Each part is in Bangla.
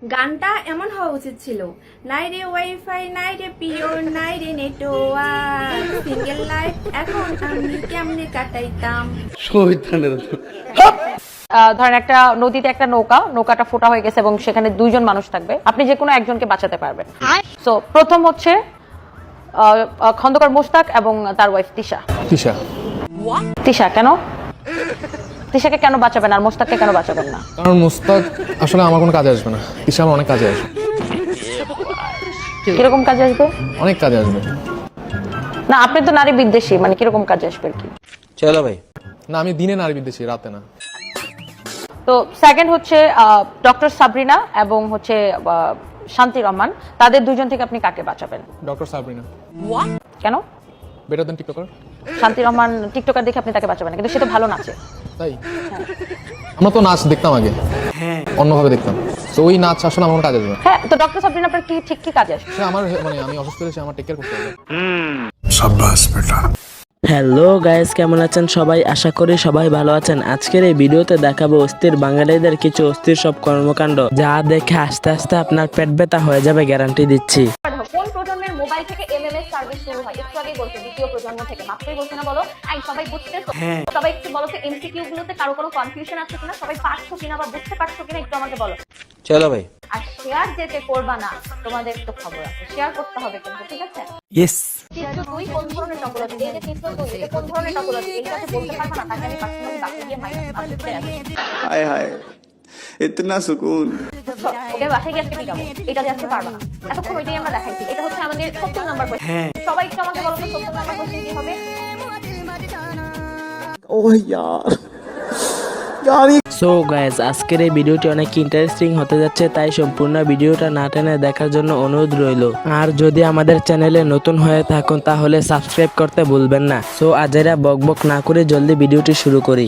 গানটা এমন হওয়া উচিত ছিল, নাই রে ওয়াইফাই, নাই রে পিওর, নাই রে নেটওয়ার্ক, সিঙ্গেল লাইফ এখন আমি কেমনে কাটাইতাম। ধরেন একটা নদীতে একটা নৌকাটা ফোটা হয়ে গেছে এবং সেখানে দুইজন মানুষ থাকবে, আপনি যে কোনো একজনকে বাঁচাতে পারবেন। সো প্রথম হচ্ছে খন্দকার মুশতাক এবং তার ওয়াইফ তিশা। তিশা কেন? তিশাকে কেন বাঁচাবেন আর মুশতাককে কেন বাঁচাবেন না? কারণ মুস্তাক আসলে আমার কোনো কাজে আসবে না, তিশা আমার অনেক কাজে আসবে। কিরকম কাজে আসবে? অনেক কাজে আসবে। না আপনি তো নারী বিদ্বেষী, মানে কিরকম কাজে আসবে আর কি? চলো ভাই। না আমি দিনে নারী বিদ্বেষী, রাতে না। তো সেকেন্ড হচ্ছে ডক্টর সাবরিনা এবং হচ্ছে শান্তি রহমান, তাদের দুজন থেকে আপনি কাকে বাঁচাবেন? ডক্টর সাবরিনা। কেন? বেটার দেন টিকটকার। শান্তি রহমান টিকটকার দেখে আপনি তাকে বাঁচাবেন না, কিন্তু সে তো ভালো নাচে। তাই আমরা তো নাচ দেখতাম আগে, অন্যভাবে দেখতাম, তো ওই নাচ আসলে আমার কোনো কাজে আসবে না। হ্যাঁ, তো ডক্টর সাবরিনা আপনার কি ঠিক কি কাজে আসবে? সে আমার মানে আমি অসুস্থ হলে সে আমার টেক কেয়ার করতে হবে। হ্যালো গাইস, কেমন আছেন সবাই? আশা করি সবাই ভালো আছেন। আজকের এই ভিডিওতে দেখাবো অস্থির বাঙালিদের কিছু অস্থির সব কর্মকাণ্ড, যা দেখে আস্তে আস্তে আপনার পেট ব্যথা হয়ে যাবে, গ্যারান্টি দিচ্ছি। কোন প্রজন্মের মোবাইল থেকে এমএমএস সার্ভিস শুরু হয়? একটু আগেই বলছে দ্বিতীয় প্রজন্ম থেকে। মাত্রই বলছে না? বলো আই সবাই বুঝতেছো? সবাই একটু বলো তো এমসিকিউ গুলোতে কারো কোনো কনফিউশন আছে কিনা, সবাই পারছো কিনা বা বুঝতে পারছো কিনা একটু আমাকে বলো। চলো ভাই। আর শেয়ার যেতে করবা না, তোমাদের তো খবর আছে, শেয়ার করতে হবে কিন্তু, ঠিক আছে? ইয়েস। চিত্র 2 কোন ধরনের টপোলজি? এই যে চিত্র 2 এটা কোন ধরনের টপোলজি? এইটাতে বলতে পারবা না, তাকে আমি পার্সোনালি বাকি গিয়ে মাইনাস করতে আসি। हाय हाय इतना सुकून। ওকে বাসায় গিয়ে আজকে পিটাবো, এটা দিয়ে আজকে পারবা না। এতক্ষণ ওইটাই আমরা দেখাইছি। এটা হচ্ছে আমাদের 70 নাম্বার কোয়েশ্চেন। সবাই একটু আমাকে বলো তো 70 নাম্বার কোয়েশ্চেন কি হবে? ओह यार সো গাইস, আজকের এই ভিডিওটি অনেক ইন্টারেস্টিং হতে যাচ্ছে, তাই সম্পূর্ণ ভিডিওটা না টেনে দেখার জন্য অনুরোধ রইল। আর যদি আমাদের চ্যানেলে নতুন হয়ে থাকুন তাহলে সাবস্ক্রাইব করতে ভুলবেন না। সো আজেরা বকবক না করে জলদি ভিডিওটি শুরু করি।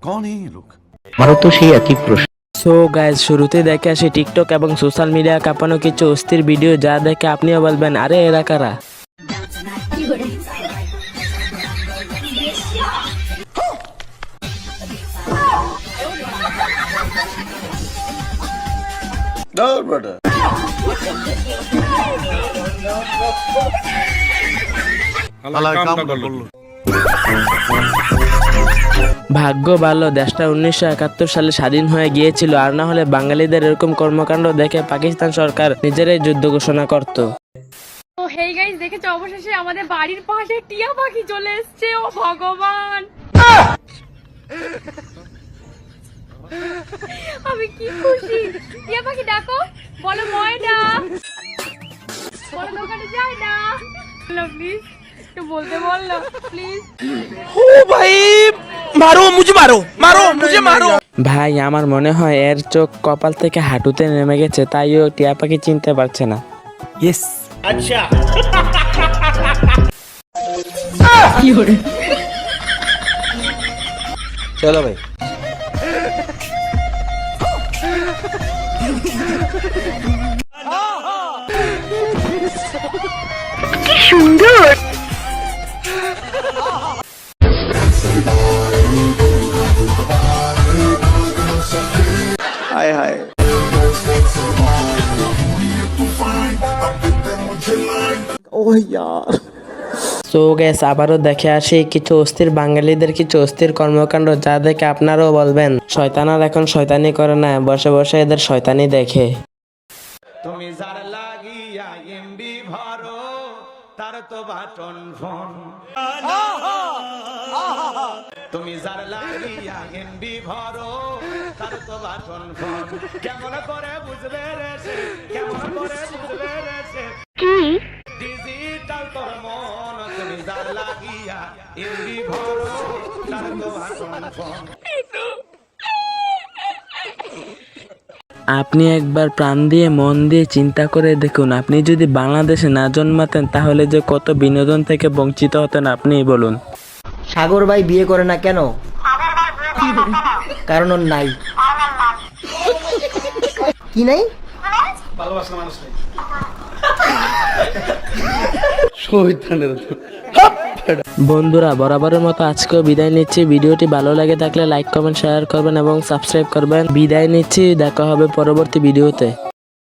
कौन है ये लोग? সো গাইজ, শুরুতে দেখে আসি টিকটক এবং সোশ্যাল মিডিয়া কাঁপানো কিছু অস্থির ভিডিও, যা দেখে আপনিও বলবেন আরে এরা কারা। ভাগ্য ভালো দেশটা 1971 সালে স্বাধীন হয়ে গিয়েছিল, আর না হলে বাঙালিদের এরকম কর্মকাণ্ড দেখে পাকিস্তান সরকার নিজেরাই যুদ্ধ ঘোষণা করত। ও হেই গাইস, দেখেছো অবশেষে আমাদের বাড়ির পাশে টিয়া পাখি চলে এসেছে। ও ভগবান, আমি কি খুশি। টিয়া পাখি ডাকো, বলো ময়না, বলো দোকানে যাই না, বলো প্লিজ, একটু বলতে বললো প্লিজ। ভাই আমার মনে হয় এর চোখ কপাল থেকে হাঁটুতে নেমে গেছে, তাই ও টিয়া পাখি চিনতে পারছে না। ইয়েস। চলো ভাই। हाय हाय ओह यार সো গ্যাস, আবারও দেখে আসি কিছু অস্থির বাঙালিদের কিছু অস্থির কর্মকাণ্ড, যা দেখে আপনারাও বলবেন শয়তানার এখন শয়তানি করে না, বসে বসে এদের শয়তানি দেখে। তুমি যার লাগিয়া এমবি ভরো তার তো বাটন ফোন, তুমি যার লাগিয়া এমবি ভরো তার তো বাটন ফোন, কেমন করে বুঝবে রে সে, কেমন করে বুঝবে রে সে কি ডিজিটাল তোর মন, তুমি যার লাগিয়া এমবি ভরো তার তো বাটন ফোন। আপনি একবার প্রাণ দিয়ে মন দিয়ে চিন্তা করে দেখুন, আপনি যদি বাংলাদেশে না জন্মাতেন তাহলে যে কত বিনোদন থেকে বঞ্চিত হতেন আপনিই বলুন। সাগর ভাই বিয়ে করে না কেন? কারণ ওর নাই। কি নাই? বন্ধুরা বরাবরের মতো আজকেও বিদায় নিচ্ছি। ভিডিওটি ভালো লাগে থাকলে লাইক কমেন্ট শেয়ার করবেন এবং সাবস্ক্রাইব করবেন। বিদায় নিচ্ছি, দেখা হবে পরবর্তী ভিডিওতে।